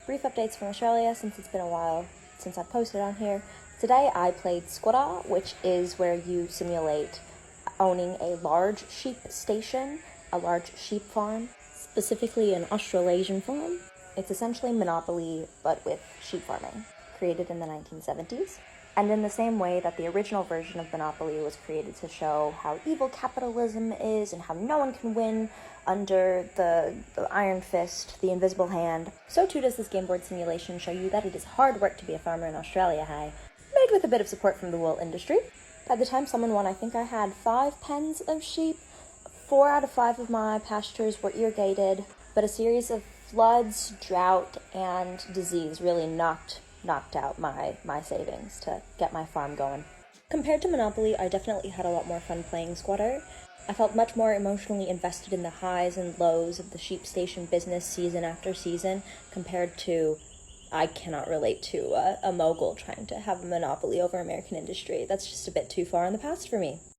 Brief updates from Australia since it's been a while since I've posted on here. Today I played Squatter, which is where you simulate owning a large sheep station, a large sheep farm, specifically an Australasian farm. It's essentially Monopoly, but with sheep farming, created in the 1970s. And in the same way that the original version of Monopoly was created to show how evil capitalism is and how no one can win under the iron fist, the invisible hand, so too does this game board simulation show you that it is hard work to be a farmer in Australia, made with a bit of support from the wool industry. By the time someone won, I think I had 5 pens of sheep. 4 out of 5 of my pastures were irrigated, but a series of floods, drought, and disease really knocked out my savings to get my farm going. Compared to Monopoly, I definitely had a lot more fun playing Squatter. I felt much more emotionally invested in the highs and lows of the sheep station business season after season compared to I cannot relate to a mogul trying to have a monopoly over American industry. That's just a bit too far in the past for me.